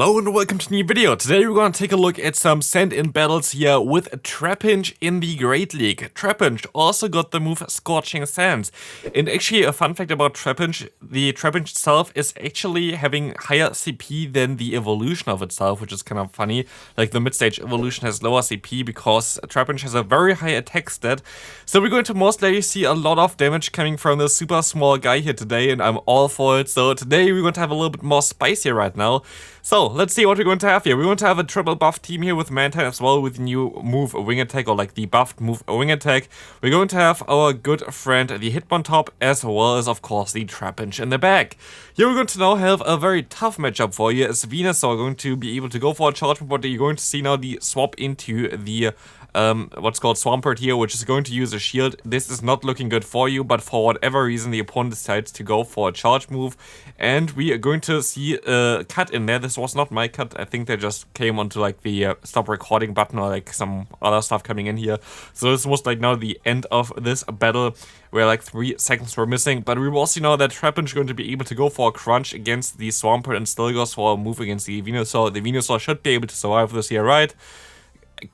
Hello and welcome to a new video. Today we're going to take a look at some sand-in battles here with Trapinch in the Great League. Trapinch also got the move Scorching Sands. And actually a fun fact about Trapinch, the Trapinch itself is actually having higher CP than the evolution of itself, which is kind of funny. Like the mid-stage evolution has lower CP because Trapinch has a very high attack stat. So we're going to most likely see a lot of damage coming from this super small guy here today, and I'm all for it. So today we're going to have a little bit more spice here right now. So, let's see what we're going to have here. We're going to have a triple buff team here with Mantine as well with new move Wing Attack, or like the buffed move Wing Attack. We're going to have our good friend the Hitmontop as well as of course the Trapinch in the back. Here we're going to now have a very tough matchup for you as Venusaur going to be able to go for a charge, but you're going to see now the swap into the what's called Swampert here, which is going to use a shield. This is not looking good for you, but for whatever reason the opponent decides to go for a charge move, and we are going to see a cut in there. This was not my cut. I think they just came onto like the stop recording button or like some other stuff coming in here. So this was like now the end of this battle where like 3 seconds were missing, but we will see now that Trapinch is going to be able to go for a crunch against the Swampert and still goes for a move against the Venusaur. The Venusaur should be able to survive this here, right?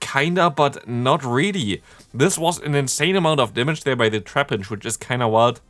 Kinda, but not really. This was an insane amount of damage there by the Trapinch, which is kinda wild.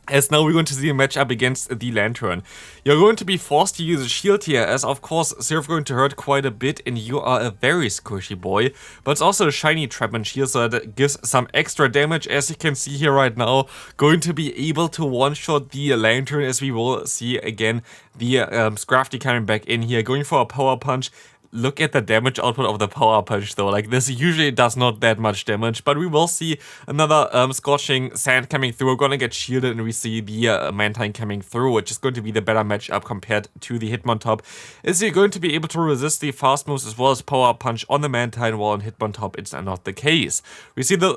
As now we're going to see a matchup against the Lantern. You're going to be forced to use a shield here, as of course Surf going to hurt quite a bit and you are a very squishy boy. But it's also a shiny Trapinch here, so that gives some extra damage, as you can see here right now. Going to be able to one-shot the Lantern, as we will see again the Scrafty coming back in here, going for a power punch. Look at the damage output of the power punch though, like this usually does not that much damage, but we will see another Scorching Sand coming through. We're gonna get shielded and we see the Mantine coming through, which is going to be the better matchup compared to the Hitmontop. Is you're going to be able to resist the fast moves as well as power punch on the Mantine, while on Hitmontop it's not the case. We see the,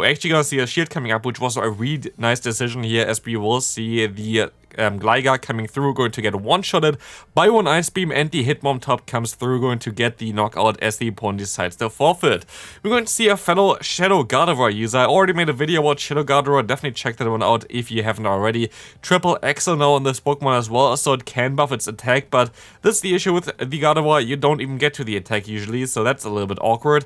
actually gonna see a shield coming up, which was a really nice decision here, as we will see the Gligar coming through, going to get one-shotted by one Ice Beam, and the Hitmontop comes through, going to get the knockout as the opponent decides to forfeit. We're going to see a fellow Shadow Gardevoir user. I already made a video about Shadow Gardevoir, definitely check that one out if you haven't already. Triple Axle now on this Pokemon as well, so it can buff its attack, but this is the issue with the Gardevoir, you don't even get to the attack usually, so that's a little bit awkward.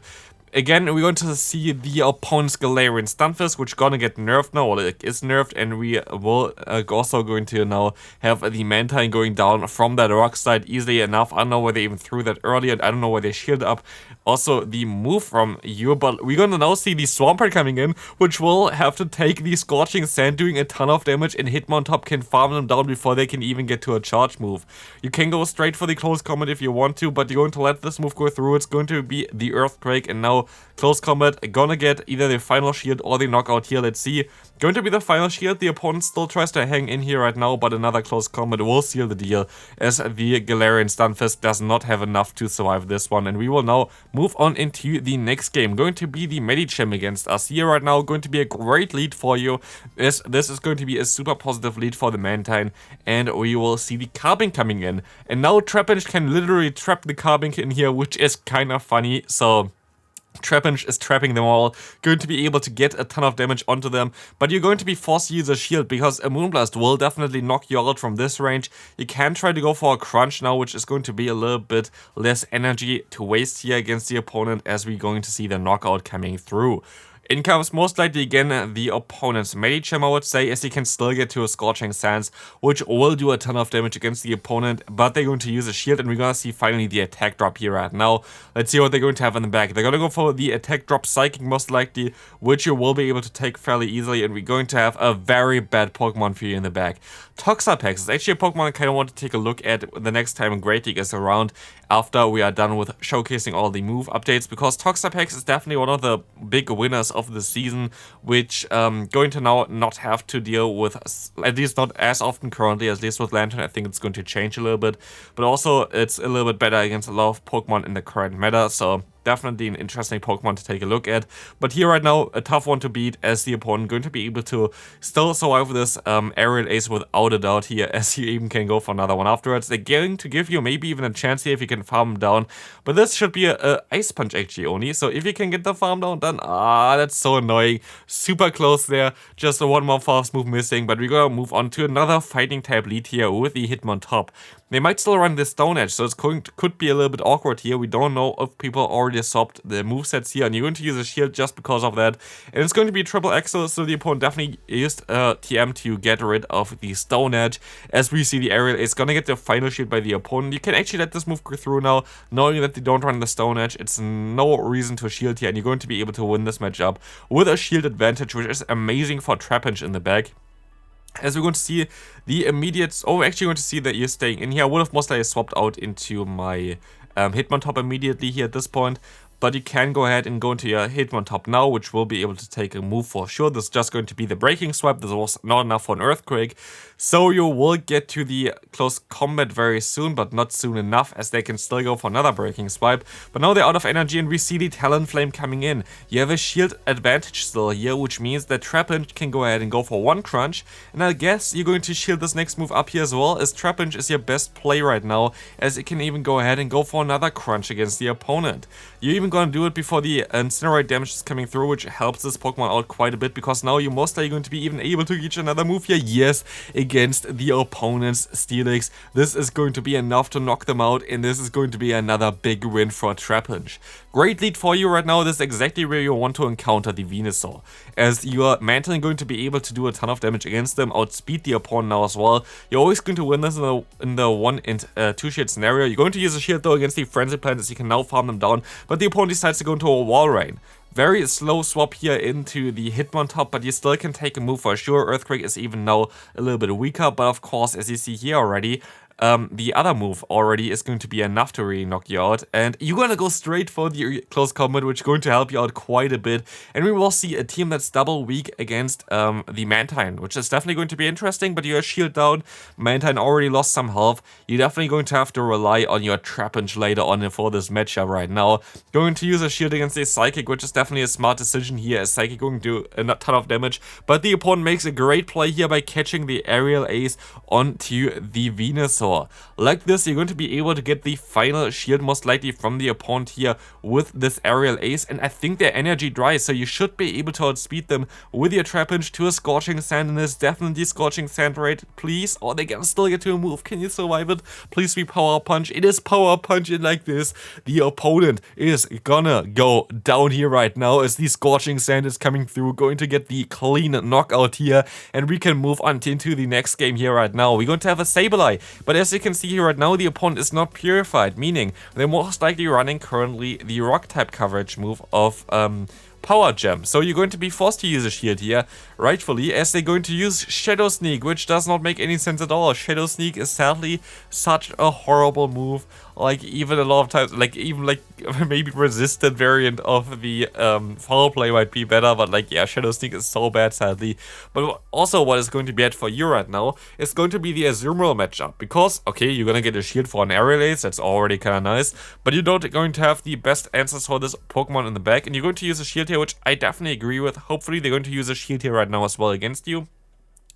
Again, we're going to see the opponent's Galarian Stunfisk, which gonna get nerfed now, or it is nerfed, and we will also going to now have the Mantine going down from that rock slide easily enough. I don't know why they even threw that earlier, I don't know why they shielded up also the move from you, but we're gonna now see the Swampert coming in, which will have to take the Scorching Sand, doing a ton of damage, and Hitmontop can farm them down before they can even get to a charge move. You can go straight for the close combat if you want to, but you're going to let this move go through. It's going to be the Earthquake, and now close combat, gonna get either the final shield or the knockout here. Let's see. Going to be the final shield. The opponent still tries to hang in here right now, but another close combat will seal the deal, as the Galarian Stunfisk does not have enough to survive this one. And we will now move on into the next game. Going to be the Medicham against us here right now. Going to be a great lead for you, as this is going to be a super positive lead for the Mantine. And we will see the Carbink coming in. And now Trapinch can literally trap the Carbink in here, which is kind of funny. So Trapinch is trapping them all, going to be able to get a ton of damage onto them, but you're going to be forced to use a shield because a Moonblast will definitely knock you out from this range. You can try to go for a crunch now, which is going to be a little bit less energy to waste here against the opponent, as we're going to see the knockout coming through. In comes most likely again the opponent's Medicham, I would say, as he can still get to a Scorching Sands, which will do a ton of damage against the opponent, but they're going to use a shield, and we're gonna see finally the attack drop here right now. Let's see what they're going to have in the back. They're gonna go for the attack drop Psychic most likely, which you will be able to take fairly easily, and we're going to have a very bad Pokemon for you in the back. Toxapex is actually a Pokemon I kind of want to take a look at the next time Great League is around, after we are done with showcasing all the move updates, because Toxapex is definitely one of the big winners of the season, which going to now not have to deal with, at least not as often currently, at least with Lantern. I think it's going to change a little bit, but also it's a little bit better against a lot of Pokemon in the current meta, so definitely an interesting Pokemon to take a look at. But here right now, a tough one to beat, as the opponent going to be able to still survive this Aerial Ace without a doubt here, as you even can go for another one afterwards. They're going to give you maybe even a chance here if you can farm them down, but this should be a Ice Punch actually only, so if you can get the farm down, then that's so annoying. Super close there, just one more fast move missing, but we're gonna move on to another fighting type lead here with the Hitmontop. They might still run the Stone Edge, so could be a little bit awkward here. We don't know if people already swapped the movesets here, and you're going to use a shield just because of that. And it's going to be triple Axel, so the opponent definitely used TM to get rid of the Stone Edge. As we see, the aerial is going to get the final shield by the opponent. You can actually let this move go through now, knowing that they don't run the Stone Edge. It's no reason to shield here, and you're going to be able to win this matchup with a shield advantage, which is amazing for Trapinch in the back. As we're going to see the immediate... Oh, we're actually going to see that you're staying in here. I would have most likely swapped out into my Hitmontop immediately here at this point. But you can go ahead and go into your Hitmontop now, which will be able to take a move for sure. This is just going to be the breaking swipe. This was not enough for an Earthquake. So you will get to the close combat very soon, but not soon enough, as they can still go for another breaking swipe. But now they're out of energy, and we see the Talonflame coming in. You have a shield advantage still here, which means that Trapinch can go ahead and go for one crunch. And I guess you're going to shield this next move up here as well, as Trapinch is your best play right now, as it can even go ahead and go for another crunch against the opponent. You're even going to do it before the Incinerate damage is coming through, which helps this Pokemon out quite a bit, because now you're most likely going to be even able to reach another move here. Yes, against the opponent's Steelix. This is going to be enough to knock them out, and this is going to be another big win for Trapinch. Great lead for you right now. This is exactly where you want to encounter the Venusaur, as you are mentally going to be able to do a ton of damage against them, outspeed the opponent now as well. You're always going to win this in the 1 and 2 shield scenario. You're going to use a shield though against the Frenzy Plant, as you can now farm them down, but the opponent decides to go into a Wall Rain. Very slow swap here into the Hitmontop, but you still can take a move for sure. Earthquake is even now a little bit weaker, but of course, as you see here already, the other move already is going to be enough to really knock you out, and you're gonna go straight for the close combat, which is going to help you out quite a bit. And we will see a team that's double weak against the Mantine, which is definitely going to be interesting. But you're shield down, Mantine already lost some health. You're definitely going to have to rely on your Trapinch later on for this matchup right now. Going to use a shield against a Psychic, which is definitely a smart decision here, as Psychic going to do a ton of damage, but the opponent makes a great play here by catching the Aerial Ace onto the Venusaur. Like this, you're going to be able to get the final shield most likely from the opponent here with this Aerial Ace, and I think their energy dries, so you should be able to outspeed them with your Trapinch to a Scorching Sand, and this definitely Scorching Sand rate, please. Or they can still get to a move. Can you survive it? Please be Power Punch. It is Power Punch, and like this, the opponent is gonna go down here right now, as the Scorching Sand is coming through, going to get the clean knockout here, and we can move on into the next game here right now. We're going to have a Sableye, but as you can see here right now, the opponent is not purified, meaning they're most likely running currently the rock type coverage move of Power Gem. So you're going to be forced to use a shield here, rightfully, as they're going to use Shadow Sneak, which does not make any sense at all. Shadow Sneak is sadly such a horrible move. Like, even a lot of times, like, even like maybe resistant variant of the Foul Play might be better, but like, yeah, Shadow Sneak is so bad, sadly. But also, what is going to be bad for you right now is going to be the Azumarill matchup, because, okay, you're gonna get a shield for an Aerial Ace, that's already kind of nice, but you're not going to have the best answers for this Pokemon in the back, and you're going to use a shield here, which I definitely agree with. Hopefully, they're going to use a shield here right now as well against you.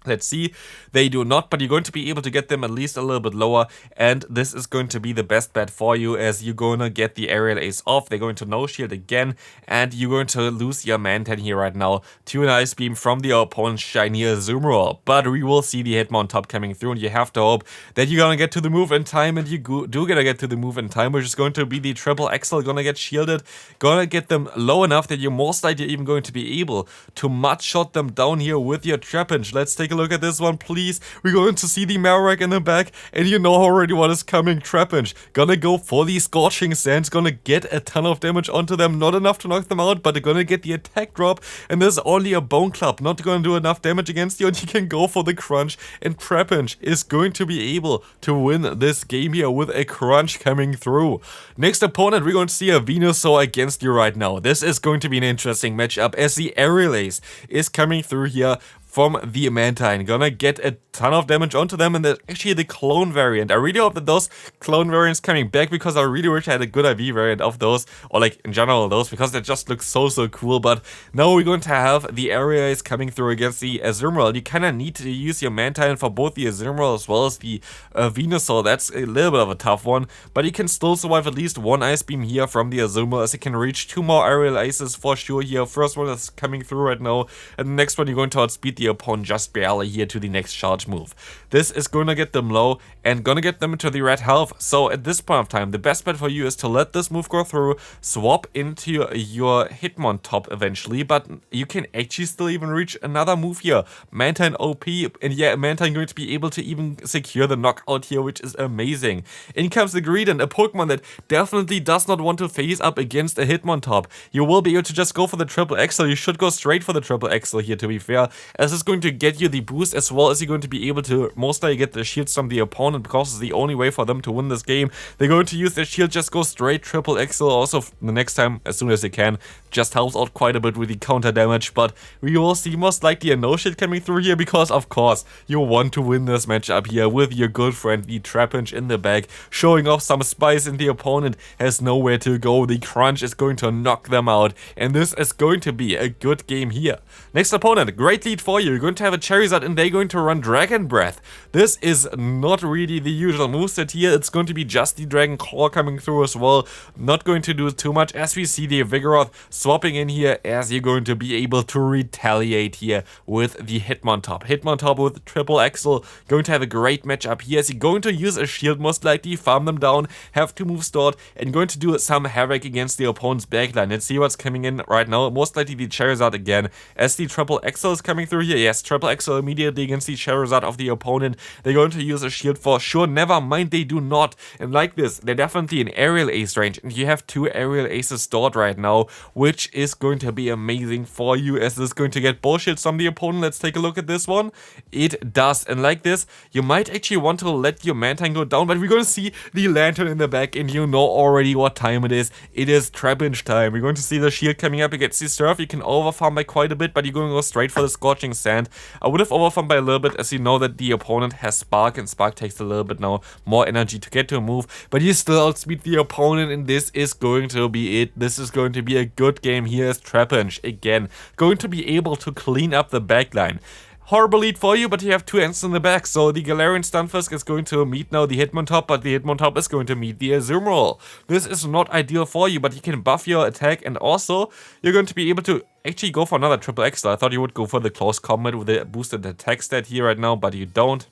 Let's see, they do not, but you're going to be able to get them at least a little bit lower, and this is going to be the best bet for you, as you're going to get the Aerial Ace off. They're going to no shield again, and you're going to lose your Mantine here right now to an Ice Beam from the opponent's shiny Azumarill. But we will see the Hitmontop coming through, and you have to hope that you're going to get to the move in time, and you do gonna get to the move in time, which is going to be the Triple Axel, gonna get shielded, gonna get them low enough that you're most likely even going to be able to mud-shot them down here with your Trapinch. Let's take a look at this one, please. We're going to see the Marowak in the back, and you know already what is coming. Trapinch gonna go for the Scorching Sands, gonna get a ton of damage onto them, not enough to knock them out, but they're gonna get the attack drop, and there's only a Bone Club, not gonna do enough damage against you, and you can go for the crunch, and Trapinch is going to be able to win this game here with a crunch coming through. Next opponent, we're going to see a Venusaur against you right now. This is going to be an interesting matchup, as the Aerial Ace is coming through here from the Mantine. Gonna get a ton of damage onto them, and there's actually the clone variant. I really hope that those clone variants coming back, because I really wish I had a good IV variant of those, or like in general those, because they just look so cool. But now we're going to have the Aerial Ace coming through against the Azumarill. You kind of need to use your Mantine for both the Azumarill as well as the Venusaur. That's a little bit of a tough one, but you can still survive at least one Ice Beam here from the Azumarill, as you can reach 2 more Aerial Aces for sure here. First one is coming through right now, and the next one you're going to outspeed the the opponent just barely here to the next charge move. This is going to get them low and gonna get them into the red health. So at this point of time, the best bet for you is to let this move go through, swap into your Hitmontop eventually, but you can actually still even reach another move here. Mantine OP, and yeah, Mantine going to be able to even secure the knockout here, which is amazing. In comes the Greedent, a Pokemon that definitely does not want to face up against a Hitmontop. You will be able to just go for the triple XL. You should go straight for the triple XL here, to be fair, as it's going to get you the boost, as well as you're going to be able to most likely get the shields from the opponent, because it's the only way for them to win this game. They're going to use their shield, just go straight triple XL also the next time as soon as they can. Just helps out quite a bit with the counter damage, but we will see most likely a no shield coming through here, because of course you want to win this matchup here with your good friend the Trapinch in the back, showing off some spice, and the opponent has nowhere to go. The crunch is going to knock them out, and this is going to be a good game here. Next opponent, great lead for you. You're going to have a Charizard, and they're going to run Dragon Breath. This is not really the usual moveset here. It's going to be just the Dragon Claw coming through as well. Not going to do too much, as we see the Vigoroth swapping in here, as you're going to be able to retaliate here with the Hitmontop. Hitmontop with triple XL, going to have a great matchup here, as you're going to use a shield most likely, farm them down, have 2 moves stored, and going to do some havoc against the opponent's backline. Let's see what's coming in right now. Most likely the Charizard again, as the triple XL is coming through here. Yes, triple XL immediately against the Charizard of the opponent. They're going to use a shield for sure. Never mind, they do not. And like this, they're definitely in aerial ace range, and you have 2 aerial aces stored right now, which is going to be amazing for you, as this is going to get bullshits from the opponent. Let's take a look at this one. It does, and like this, you might actually want to let your Mantine go down, but we're going to see the Lantern in the back, and you know already what time it is. It is Trapinch time. We're going to see the shield coming up against the Surf. You can overfarm by quite a bit, but you're going to go straight for the Scorching Sand. I would have overfarmed by a little bit, as you know that the opponent has Spark, and Spark takes a little bit now more energy to get to a move, but you still outspeed the opponent, and this is going to be it. This is going to be a good game here, as Trapinch again going to be able to clean up the backline. Horrible lead for you, but you have 2 ends in the back, so the Galarian Stunfisk is going to meet now the Hitmontop, but the Hitmontop is going to meet the Azumarill. This is not ideal for you, but you can buff your attack, and also you're going to be able to actually go for another triple XL. I thought you would go for the close combat with the boosted attack stat here right now, but you don't.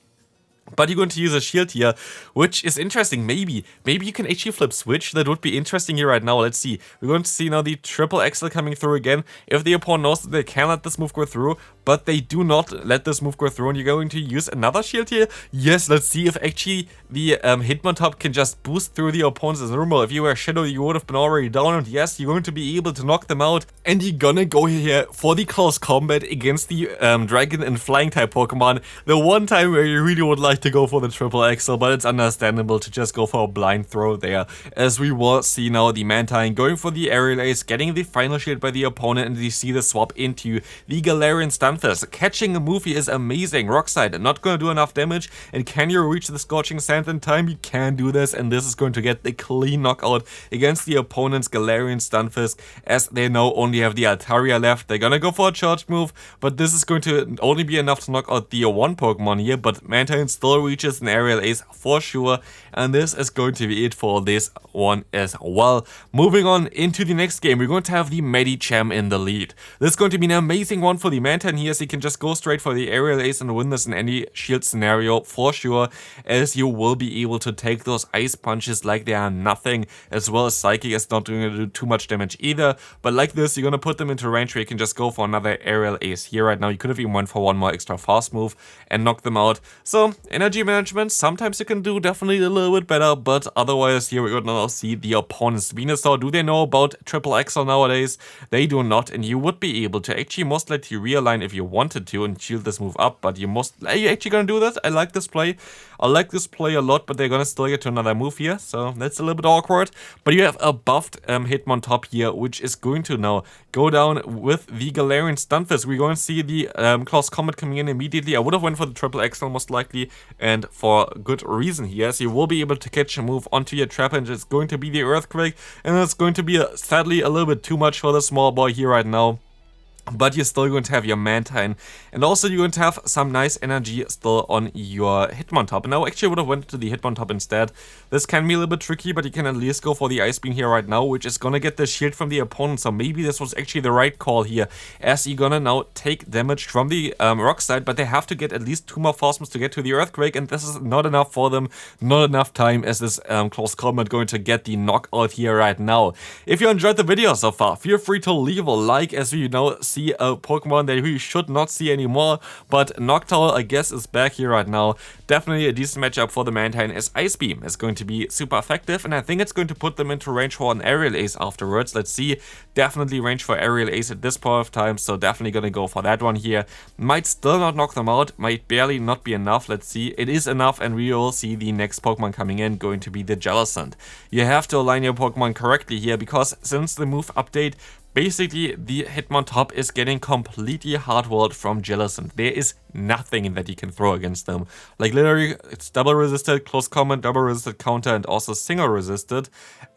But you're going to use a shield here, which is interesting. Maybe you can actually flip switch. That would be interesting here right now. Let's see. We're going to see now the triple XL coming through again. If the opponent knows that they can let this move go through, but they do not let this move go through, and you're going to use another shield here. Yes, let's see if actually the Hitmontop can just boost through the opponent's Azumarill. If you were Shadow, you would have been already down, and yes, you're going to be able to knock them out. And you're gonna go here for the close combat against the Dragon and Flying type Pokemon. The one time where you really would like to go for the triple XL, but it's understandable to just go for a blind throw there, as we will see now the Mantine going for the aerial ace, getting the final shield by the opponent, and you see the swap into the Galarian Stunfisk. Catching a move here is amazing. Rock Slide not gonna do enough damage, and can you reach the Scorching Sand in time? You can do this, and this is going to get the clean knockout against the opponent's Galarian Stunfisk, as they now only have the Altaria left. They're gonna go for a charge move, but this is going to only be enough to knock out the 1 Pokemon here, but Mantine still reaches an aerial ace for sure, and this is going to be it for this one as well. Moving on into the next game, we're going to have the Medicham in the lead. This is going to be an amazing one for the Mantine here, as he can just go straight for the aerial ace and win this in any shield scenario for sure, as you will be able to take those ice punches like they are nothing, as well as Psychic is not going to do too much damage either, but like this, you're going to put them into range where you can just go for another aerial ace here right now. You could have even went for one more extra fast move and knock them out. So energy management, sometimes you can do definitely a little bit better, but otherwise here we're going to now see the opponent's Venusaur. Do they know about triple XL nowadays? They do not, and you would be able to actually most likely realign if you wanted to and shield this move up, but are you actually going to do that? I like this play. I like this play a lot, but they're going to still get to another move here, so that's a little bit awkward. But you have a buffed Hitmontop here, which is going to now go down with the Galarian Stunfisk. We're going to see the close combat coming in immediately. I would have went for the triple XL most likely, and for good reason here, so you will be able to catch a move onto your Trapinch. It's going to be the Earthquake, and it's going to be sadly a little bit too much for the small boy here right now. but you're still going to have your Mantine, and also you're going to have some nice energy still on your Hitmontop. And now actually I would have went to the Hitmontop instead. This can be a little bit tricky, but you can at least go for the Ice Beam here right now, which is gonna get the shield from the opponent, so maybe this was actually the right call here, as you're gonna now take damage from the rock side, but they have to get at least 2 more Force Moves to get to the Earthquake, and this is not enough for them, not enough time, as this close combat going to get the knockout here right now. If you enjoyed the video so far, feel free to leave a like, as we see a Pokemon that we should not see anymore, but Noctowl, I guess, is back here right now. Definitely a decent matchup for the Mantine, as Ice Beam is going to be super effective, and I think it's going to put them into range for an Aerial Ace afterwards. Let's see, definitely range for Aerial Ace at this point of time, so definitely gonna go for that one here. Might still not knock them out, might barely not be enough. Let's see, it is enough, and we will see the next Pokemon coming in, going to be the Jellicent. You have to align your Pokemon correctly here, because since the move update, basically, the Hitmontop is getting completely hard-walled from Jellicent. There is nothing that you can throw against them. Like, literally, it's double resisted, close combat, double resisted counter, and also single resisted.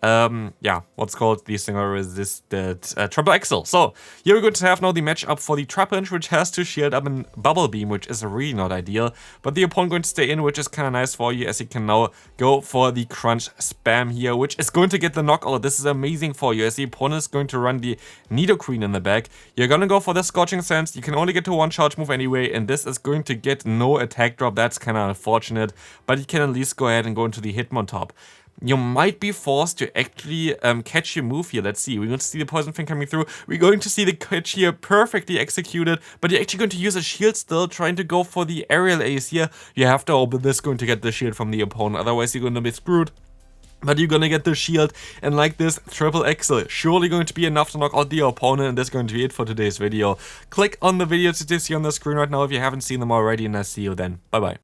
Yeah, what's called the single resisted triple axle. So, here we're going to have now the matchup for the Trapinch, which has to shield up in Bubble Beam, which is really not ideal. But the opponent going to stay in, which is kind of nice for you, as you can now go for the Crunch Spam here, which is going to get the knockout. This is amazing for you, as the opponent is going to run the Nidoqueen in the back. You're gonna go for the Scorching Sands. You can only get to 1 charge move anyway, and this is going to get no attack drop. That's kind of unfortunate, but you can at least go ahead and go into the Hitmontop. You might be forced to actually catch your move here. Let's see. We're going to see the Poison Fang coming through. We're going to see the catch here perfectly executed, but you're actually going to use a shield still, trying to go for the Aerial Ace here. You have to hope that this is going to get the shield from the opponent, otherwise you're going to be screwed. But you're gonna get the shield, and like this, triple axle, surely going to be enough to knock out the opponent, and that's going to be it for today's video. Click on the videos that you see on the screen right now if you haven't seen them already, and I'll see you then. Bye bye.